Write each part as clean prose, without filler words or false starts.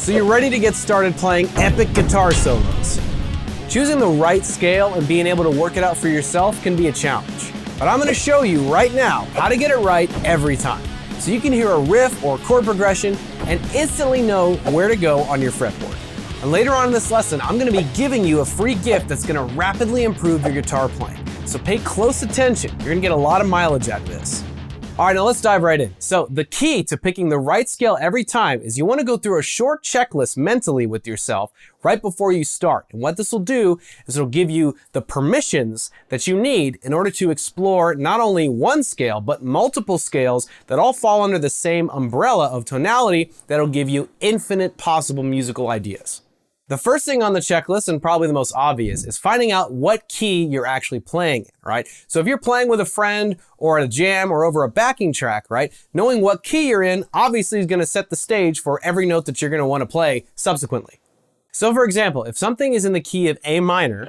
So you're ready to get started playing epic guitar solos. Choosing the right scale and being able to work it out for yourself can be a challenge. But I'm going to show you right now how to get it right every time. So you can hear a riff or chord progression and instantly know where to go on your fretboard. And later on in this lesson, I'm going to be giving you a free gift that's going to rapidly improve your guitar playing. So pay close attention. You're going to get a lot of mileage out of this. All right, now let's dive right in. So the key to picking the right scale every time is you want to go through a short checklist mentally with yourself right before you start. And what this will do is it'll give you the permissions that you need in order to explore not only one scale, but multiple scales that all fall under the same umbrella of tonality that'll give you infinite possible musical ideas. The first thing on the checklist, and probably the most obvious, is finding out what key you're actually playing in, right? So if you're playing with a friend or at a jam or over a backing track, right, knowing what key you're in obviously is going to set the stage for every note that you're going to want to play subsequently. So for example, if something is in the key of A minor,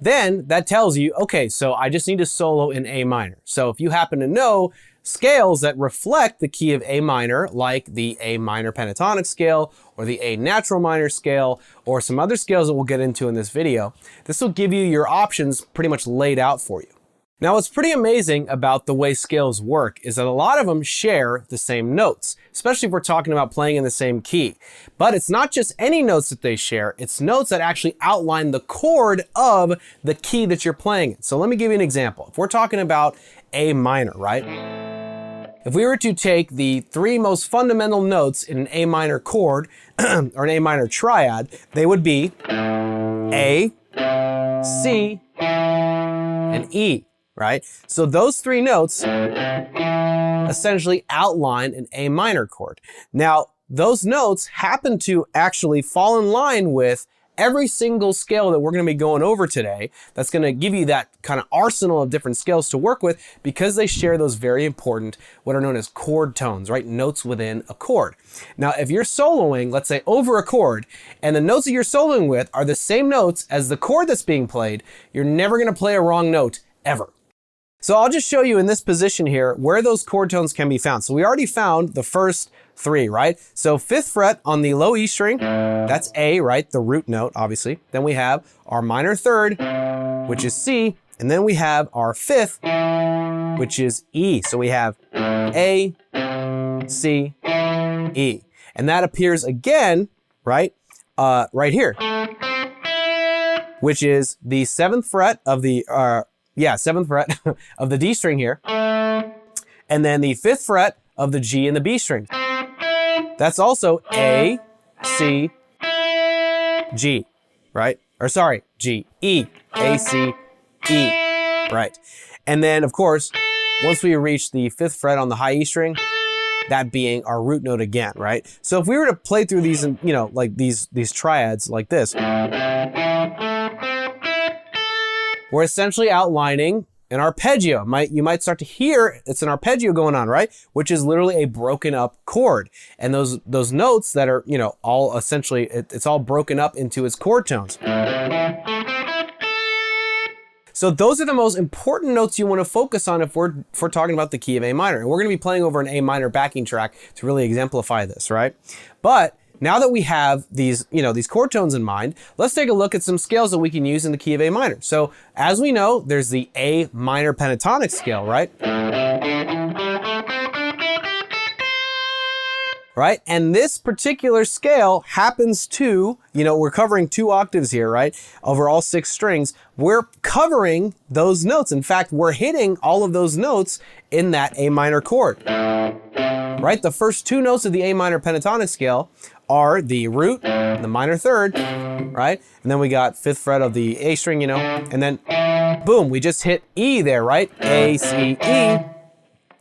then that tells you, okay, so I just need to solo in A minor. So if you happen to know scales that reflect the key of A minor, like the A minor pentatonic scale or the A natural minor scale or some other scales that we'll get into in this video, this will give you your options pretty much laid out for you. Now, what's pretty amazing about the way scales work is that a lot of them share the same notes, especially if we're talking about playing in the same key. But it's not just any notes that they share, it's notes that actually outline the chord of the key that you're playing in. So let me give you an example. If we're talking about A minor, right? If we were to take the three most fundamental notes in an A minor chord, or an A minor triad, they would be A, C, and E, right? So those three notes essentially outline an A minor chord. Now, those notes happen to actually fall in line with every single scale that we're going to be going over today. That's going to give you that kind of arsenal of different scales to work with because they share those very important, what are known as chord tones, right? Notes within a chord. Now, if you're soloing, let's say over a chord, and the notes that you're soloing with are the same notes as the chord that's being played, you're never going to play a wrong note ever. So I'll just show you in this position here where those chord tones can be found. So we already found the first three, right? So 5th fret on the low E string, that's A, right? The root note, obviously. Then we have our minor 3rd, which is C. And then we have our 5th, which is E. So we have A, C, E. And that appears again, right? Right here, which is the 7th fret of the, 7th fret of the D string here. And then the 5th fret of the G and the B string. That's also A, C, G, right? Or sorry, G, E, A, C, E, right? And then of course, once we reach the 5th fret on the high E string, that being our root note again, right? So if we were to play through these, and like these triads like this, we're essentially outlining an arpeggio. You might start to hear it's an arpeggio going on, right? Which is literally a broken up chord. And those notes that are, all essentially, it's all broken up into its chord tones. So those are the most important notes you want to focus on if we're talking about the key of A minor. And we're going to be playing over an A minor backing track to really exemplify this, right? But now that we have these chord tones in mind, let's take a look at some scales that we can use in the key of A minor. So as we know, there's the A minor pentatonic scale, right? Right? And this particular scale happens to, we're covering 2 octaves here, right? Over all 6 strings. We're covering those notes. In fact, we're hitting all of those notes in that A minor chord, right? The first 2 notes of the A minor pentatonic scale are the root, the minor 3rd, right? And then we got 5th fret of the A string, and then boom, we just hit E there, right? A, C, E,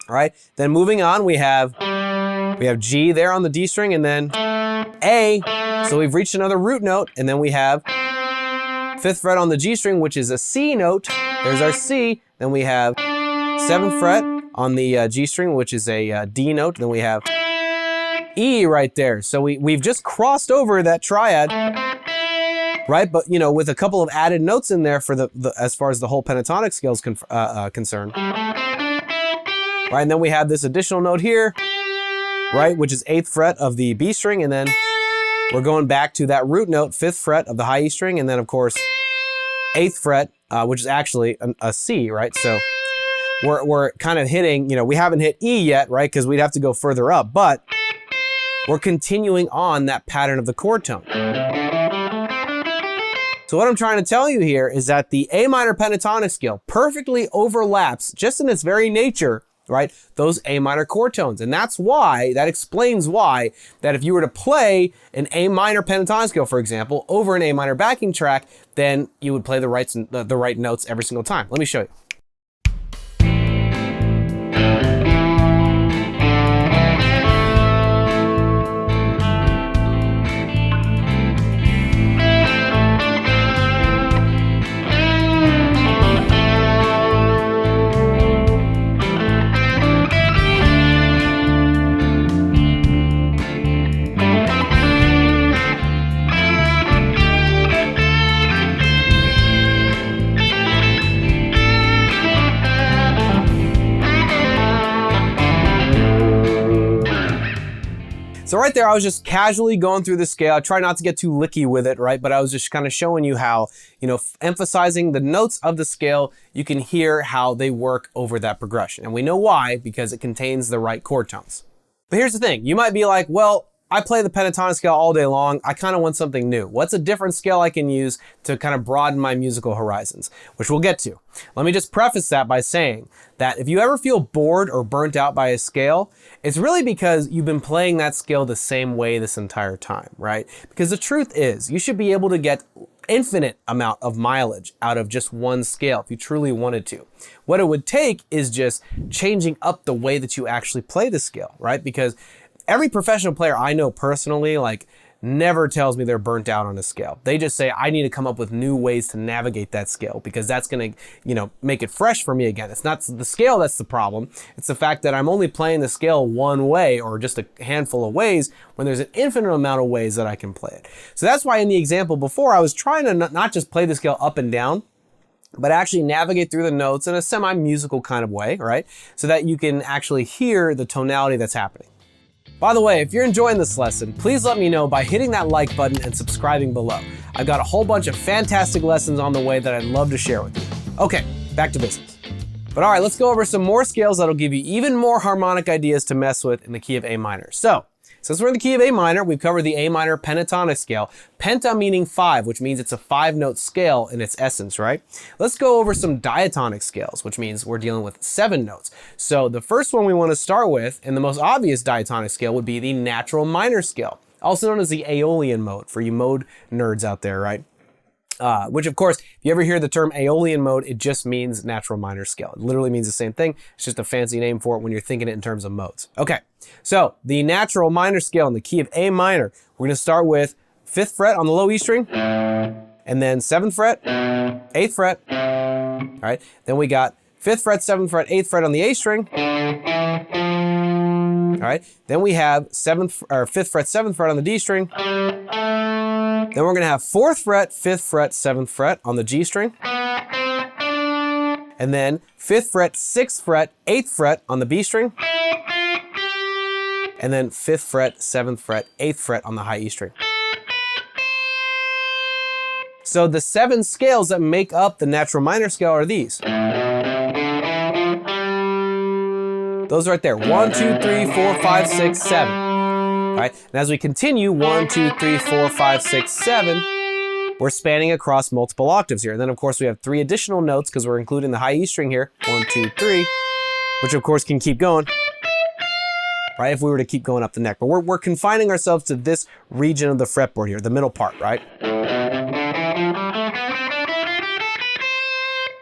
right? Then moving on, we have G there on the D string, and then A. So we've reached another root note, and then we have 5th fret on the G string, which is a C note. There's our C. Then we have 7th fret on the G string, which is a D note. Then we have E right there. So we've just crossed over that triad, right? But with a couple of added notes in there for the as far as the whole pentatonic scale is concerned. Right, and then we have this additional note here, right, which is 8th fret of the B string, and then we're going back to that root note, 5th fret of the high E string, and then of course 8th fret, which is actually a C, right? So we're kind of hitting, we haven't hit E yet, right? Because we'd have to go further up, but we're continuing on that pattern of the chord tone. So what I'm trying to tell you here is that the A minor pentatonic scale perfectly overlaps, just in its very nature, right, those A minor chord tones. And that explains why, that if you were to play an A minor pentatonic scale, for example, over an A minor backing track, then you would play the right notes every single time. Let me show you. So right there, I was just casually going through the scale. I try not to get too licky with it, right? But I was just kind of showing you how, emphasizing the notes of the scale, you can hear how they work over that progression. And we know why, because it contains the right chord tones. But here's the thing. You might be like, well, I play the pentatonic scale all day long. I kind of want something new. What's a different scale I can use to kind of broaden my musical horizons, which we'll get to. Let me just preface that by saying that if you ever feel bored or burnt out by a scale, it's really because you've been playing that scale the same way this entire time, right? Because the truth is, you should be able to get infinite amount of mileage out of just one scale if you truly wanted to. What it would take is just changing up the way that you actually play the scale, right? Because every professional player I know personally, never tells me they're burnt out on a scale. They just say, I need to come up with new ways to navigate that scale because that's going to, make it fresh for me again. It's not the scale that's the problem. It's the fact that I'm only playing the scale one way or just a handful of ways when there's an infinite amount of ways that I can play it. So that's why in the example before, I was trying to not just play the scale up and down, but actually navigate through the notes in a semi-musical kind of way, right? So that you can actually hear the tonality that's happening. By the way, if you're enjoying this lesson, please let me know by hitting that like button and subscribing below. I've got a whole bunch of fantastic lessons on the way that I'd love to share with you. Okay, back to business. But all right, let's go over some more scales that'll give you even more harmonic ideas to mess with in the key of A minor. So, since we're in the key of A minor, we've covered the A minor pentatonic scale. Penta meaning 5, which means it's a 5-note scale in its essence, right? Let's go over some diatonic scales, which means we're dealing with 7 notes. So the first one we want to start with, and the most obvious diatonic scale, would be the natural minor scale, also known as the Aeolian mode, for you mode nerds out there, right? Which of course, if you ever hear the term Aeolian mode, it just means natural minor scale. It literally means the same thing. It's just a fancy name for it when you're thinking it in terms of modes. Okay, so the natural minor scale in the key of A minor, we're gonna start with 5th fret on the low E string, and then 7th fret, 8th fret, all right? Then we got 5th fret, 7th fret, 8th fret on the A string, all right? Then we have 5th fret, 7th fret on the D string. Then we're gonna have 4th fret, 5th fret, 7th fret on the G string. And then 5th fret, 6th fret, 8th fret on the B string. And then 5th fret, 7th fret, 8th fret on the high E string. So the 7 scales that make up the natural minor scale are these. Those right there, 1, 2, 3, 4, 5, 6, 7. All right, and as we continue, 1, 2, 3, 4, 5, 6, 7, we're spanning across multiple octaves here. And then of course we have 3 additional notes because we're including the high E string here, 1, 2, 3, which of course can keep going, right? If we were to keep going up the neck, but we're confining ourselves to this region of the fretboard here, the middle part, right?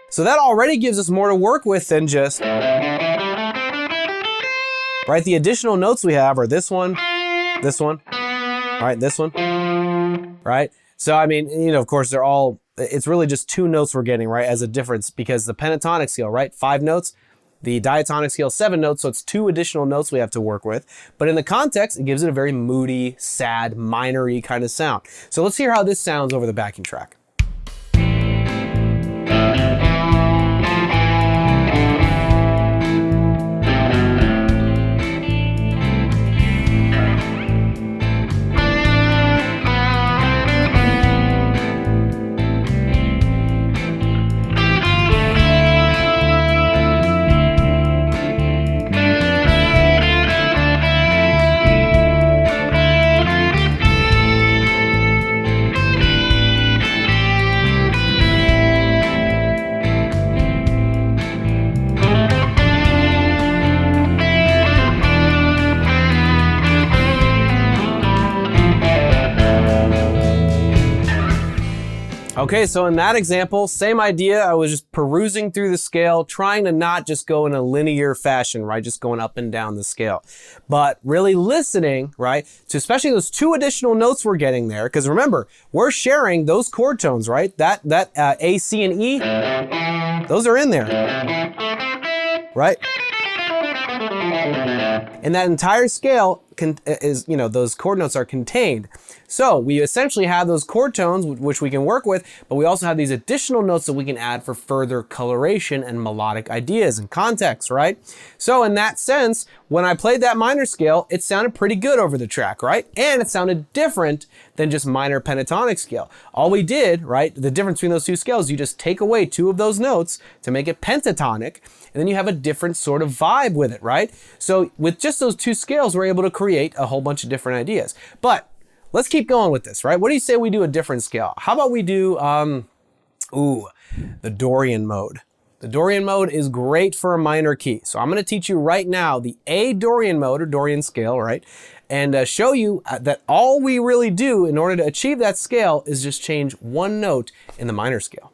So that already gives us more to work with than just, right? The additional notes we have are this one, all right, this one, right? So, I mean, of course, it's really just 2 notes we're getting, right, as a difference, because the pentatonic scale, right, 5 notes, the diatonic scale, 7 notes, so it's 2 additional notes we have to work with. But in the context, it gives it a very moody, sad, minor-y kind of sound. So let's hear how this sounds over the backing track. Okay, so in that example, same idea. I was just perusing through the scale, trying to not just go in a linear fashion, right? Just going up and down the scale, but really listening, right? To especially those two additional notes we're getting there. Because remember, we're sharing those chord tones, right? That A, C, and E, those are in there, right? And that entire scale is, those chord notes are contained. So we essentially have those chord tones which we can work with, but we also have these additional notes that we can add for further coloration and melodic ideas and context, right? So in that sense, when I played that minor scale, it sounded pretty good over the track, right? And it sounded different than just minor pentatonic scale. All we did, right, the difference between those two scales, you just take away two of those notes to make it pentatonic, and then you have a different sort of vibe with it, right? So with just those two scales, we're able to create a whole bunch of different ideas. But let's keep going with this, right? What do you say we do a different scale? How about we do, the Dorian mode. The Dorian mode is great for a minor key. So I'm gonna teach you right now the A Dorian mode or Dorian scale, right? And show you that all we really do in order to achieve that scale is just change one note in the minor scale.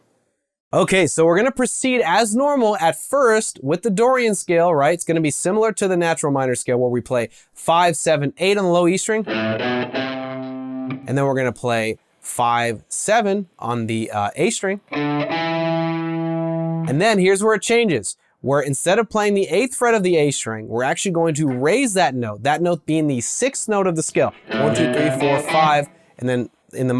Okay, so we're gonna proceed as normal at first with the Dorian scale, right? It's gonna be similar to the natural minor scale where we play 5, 7, 8 on the low E string. And then we're gonna play 5, 7 on the A string. And then here's where it changes, where instead of playing the 8th fret of the A string, we're actually going to raise that note being the 6th note of the scale. 1, 2, 3, 4, 5, and then in the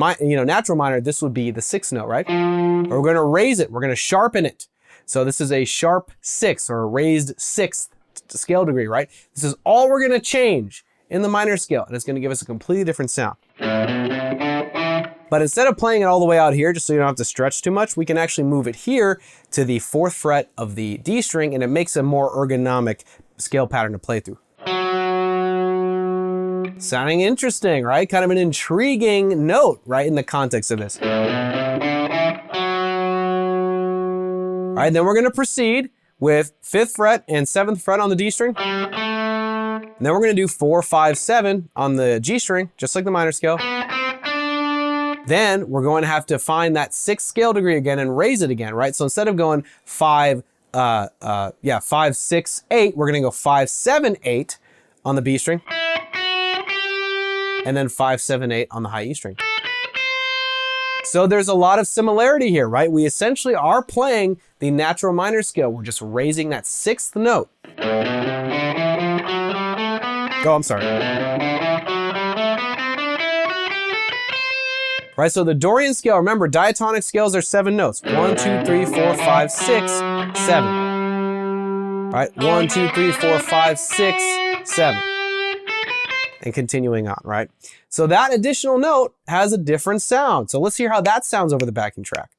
natural minor, this would be the 6th note, right? We're gonna raise it, we're gonna sharpen it. So this is a sharp 6 or a raised 6th scale degree, right? This is all we're gonna change in the minor scale, and it's gonna give us a completely different sound. But instead of playing it all the way out here, just so you don't have to stretch too much, we can actually move it here to the 4th fret of the D string, and it makes a more ergonomic scale pattern to play through. Sounding interesting, right? Kind of an intriguing note, right, in the context of this. All right, then we're gonna proceed with 5th fret and 7th fret on the D string. And then we're gonna do 4, 5, 7 on the G string, just like the minor scale. Then we're going to have to find that 6th scale degree again and raise it again, right? So instead of going 5, 6, 8, we're gonna go 5, 7, 8 on the B string. And then 5, 7, 8 on the high E string. So there's a lot of similarity here, right? We essentially are playing the natural minor scale. We're just raising that 6th note. Oh, I'm sorry. Right, so the Dorian scale, remember, diatonic scales are 7 notes. 1, 2, 3, 4, 5, 6, 7. Right, 1, 2, 3, 4, 5, 6, 7. And continuing on, right? So that additional note has a different sound. So let's hear how that sounds over the backing track.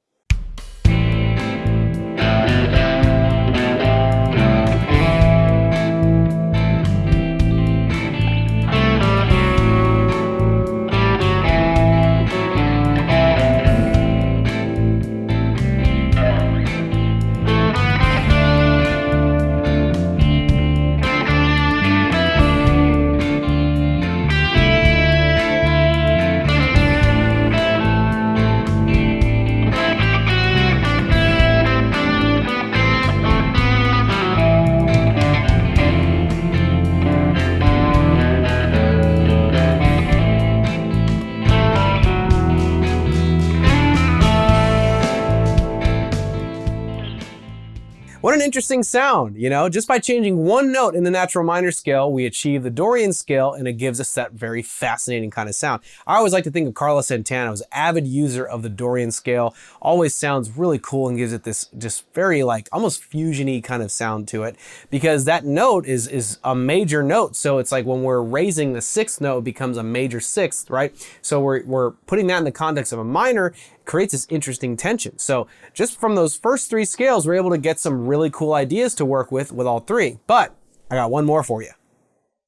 What an interesting sound, just by changing one note in the natural minor scale, we achieve the Dorian scale, and it gives us that very fascinating kind of sound. I always like to think of Carlos Santana, who's an avid user of the Dorian scale, always sounds really cool and gives it this just very almost fusion-y kind of sound to it, because that note is a major note. So it's like when we're raising the 6th note, it becomes a major 6th, right? So we're putting that in the context of a minor, creates this interesting tension. So just from those first 3 scales, we're able to get some really cool ideas to work with all 3. But I got one more for you.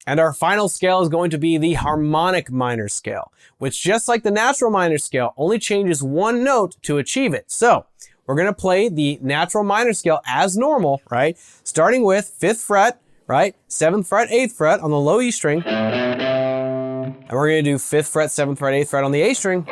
And our final scale is going to be the harmonic minor scale, which just like the natural minor scale, only changes one note to achieve it. So we're gonna play the natural minor scale as normal, right? Starting with 5th fret, right? 7th fret, 8th fret on the low E string. And we're gonna do 5th fret, 7th fret, 8th fret on the A string.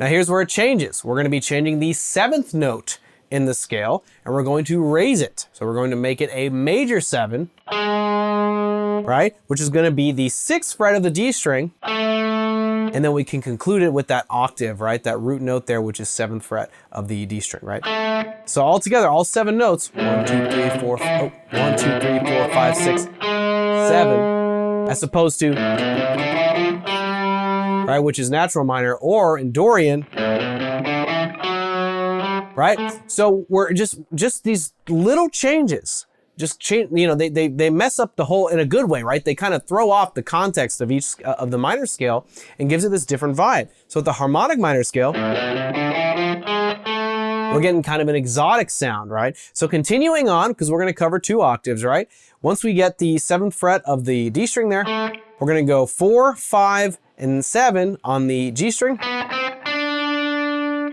Now here's where it changes. We're going to be changing the 7th note in the scale, and we're going to raise it. So we're going to make it a major 7, right? Which is going to be the 6th fret of the D string. And then we can conclude it with that octave, right? That root note there, which is 7th fret of the D string, right? So all together, all 7 notes, 1, 2, 3, 4, 1, 2, 3, 4, 5, 6, 7, as opposed to, right, which is natural minor, or in Dorian, right? So we're just these little changes, just change, you know, they mess up the whole in a good way, right? They kind of throw off the context of each of the minor scale and gives it this different vibe. So with the harmonic minor scale, we're getting kind of an exotic sound, right? So continuing on, because we're going to cover 2 octaves, right? Once we get the 7th fret of the D string there, we're going to go 4, 5, and 7 on the G string.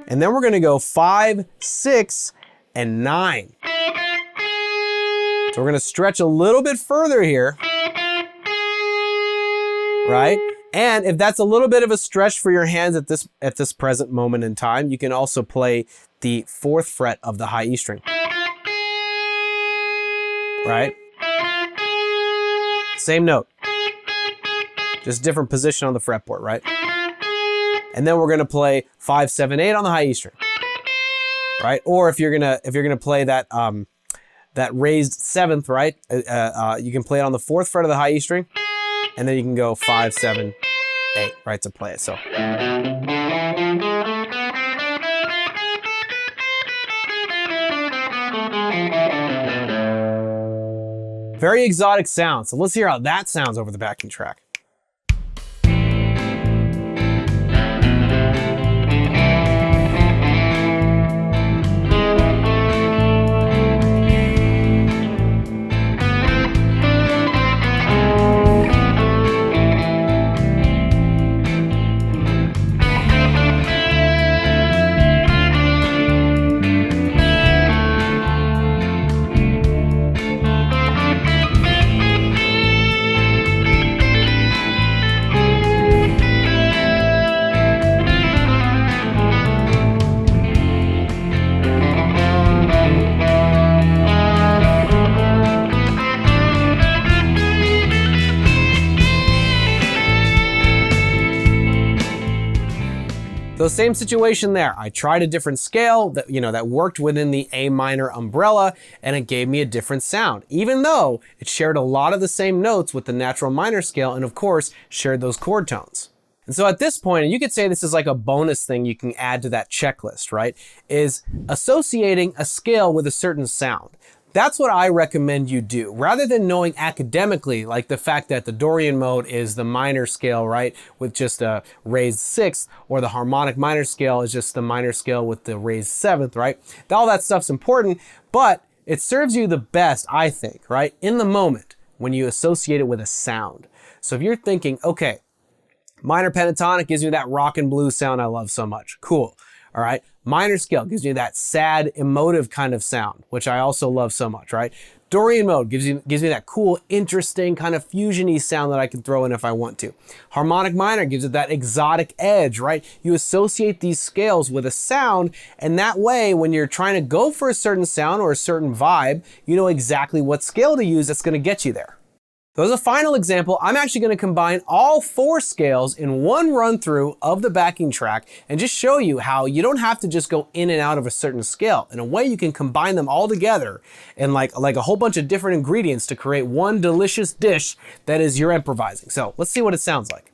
And then we're going to go 5, 6, and 9. So we're going to stretch a little bit further here, right? And if that's a little bit of a stretch for your hands at this present moment in time, you can also play the 4th fret of the high E string, right? Same note, just different position on the fretboard, right? And then we're going to play 5, 7, 8 on the high E string, right? Or if you're gonna play that that raised 7th, right? You can play it on the 4th fret of the high E string, and then you can go 5, 7, 8, right, to play it. So. Very exotic sound. So let's hear how that sounds over the backing track. So same situation there. I tried a different scale that, that worked within the A minor umbrella, and it gave me a different sound, even though it shared a lot of the same notes with the natural minor scale, and of course, shared those chord tones. And so at this point, and you could say this is like a bonus thing you can add to that checklist, right? Is associating a scale with a certain sound. That's what I recommend you do. Rather than knowing academically, like the fact that the Dorian mode is the minor scale, right, with just a raised 6th, or the harmonic minor scale is just the minor scale with the raised 7th, right? All that stuff's important, but it serves you the best, I think, right, in the moment when you associate it with a sound. So if you're thinking, okay, minor pentatonic gives you that rock and blues sound I love so much. Cool. All right. Minor scale gives you that sad, emotive kind of sound, which I also love so much, right? Dorian mode gives me that cool, interesting kind of fusion-y sound that I can throw in if I want to. Harmonic minor gives it that exotic edge, right? You associate these scales with a sound, and that way, when you're trying to go for a certain sound or a certain vibe, you know exactly what scale to use that's going to get you there. So as a final example, I'm actually going to combine all 4 scales in one run through of the backing track and just show you how you don't have to just go in and out of a certain scale. In a way, you can combine them all together and like a whole bunch of different ingredients to create one delicious dish that is your improvising. So let's see what it sounds like.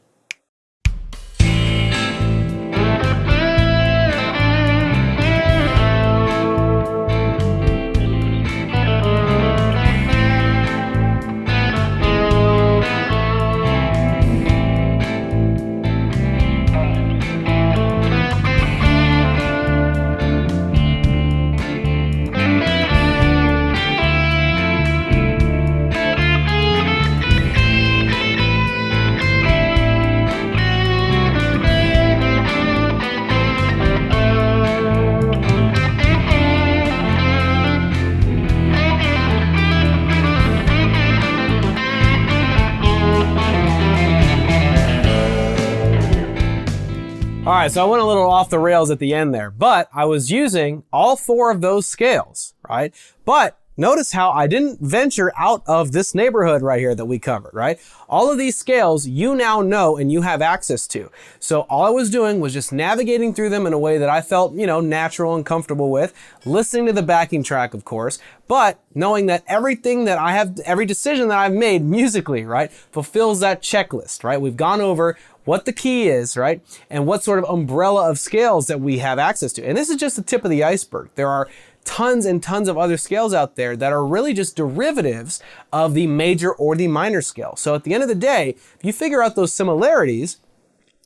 All right, so I went a little off the rails at the end there, but I was using all 4 of those scales, right? But notice how I didn't venture out of this neighborhood right here that we covered, right? All of these scales you now know and you have access to. So all I was doing was just navigating through them in a way that I felt, natural and comfortable with, listening to the backing track, of course, but knowing that everything that I have, every decision that I've made musically, right, fulfills that checklist, right? We've gone over what the key is, right? And what sort of umbrella of scales that we have access to. And this is just the tip of the iceberg. There are tons and tons of other scales out there that are really just derivatives of the major or the minor scale. So at the end of the day, if you figure out those similarities,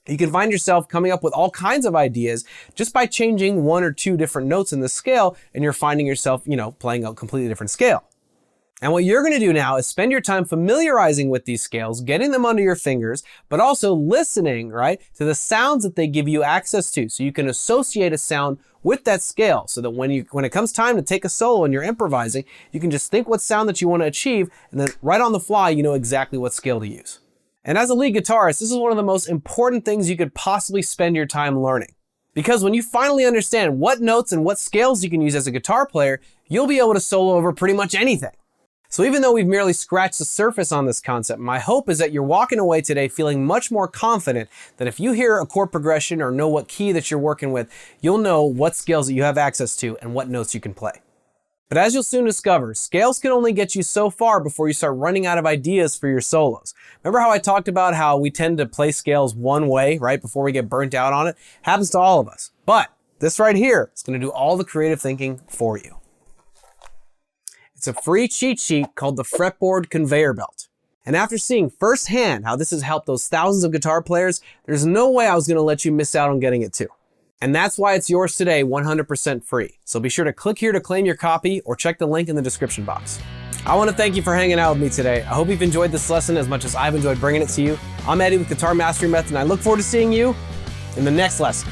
you can find yourself coming up with all kinds of ideas just by changing 1 or 2 different notes in the scale, and you're finding yourself, playing a completely different scale. And what you're going to do now is spend your time familiarizing with these scales, getting them under your fingers, but also listening, right, to the sounds that they give you access to. So you can associate a sound with that scale so that when it comes time to take a solo and you're improvising, you can just think what sound that you want to achieve, and then right on the fly, you know exactly what scale to use. And as a lead guitarist, this is one of the most important things you could possibly spend your time learning. Because when you finally understand what notes and what scales you can use as a guitar player, you'll be able to solo over pretty much anything. So even though we've merely scratched the surface on this concept, my hope is that you're walking away today feeling much more confident that if you hear a chord progression or know what key that you're working with, you'll know what scales that you have access to and what notes you can play. But as you'll soon discover, scales can only get you so far before you start running out of ideas for your solos. Remember how I talked about how we tend to play scales one way, right, before we get burnt out on it? Happens to all of us. But this right here is going to do all the creative thinking for you. It's a free cheat sheet called the Fretboard Conveyor Belt. And after seeing firsthand how this has helped those thousands of guitar players, there's no way I was going to let you miss out on getting it too. And that's why it's yours today, 100% free. So be sure to click here to claim your copy or check the link in the description box. I want to thank you for hanging out with me today. I hope you've enjoyed this lesson as much as I've enjoyed bringing it to you. I'm Eddie with Guitar Mastery Method, and I look forward to seeing you in the next lesson.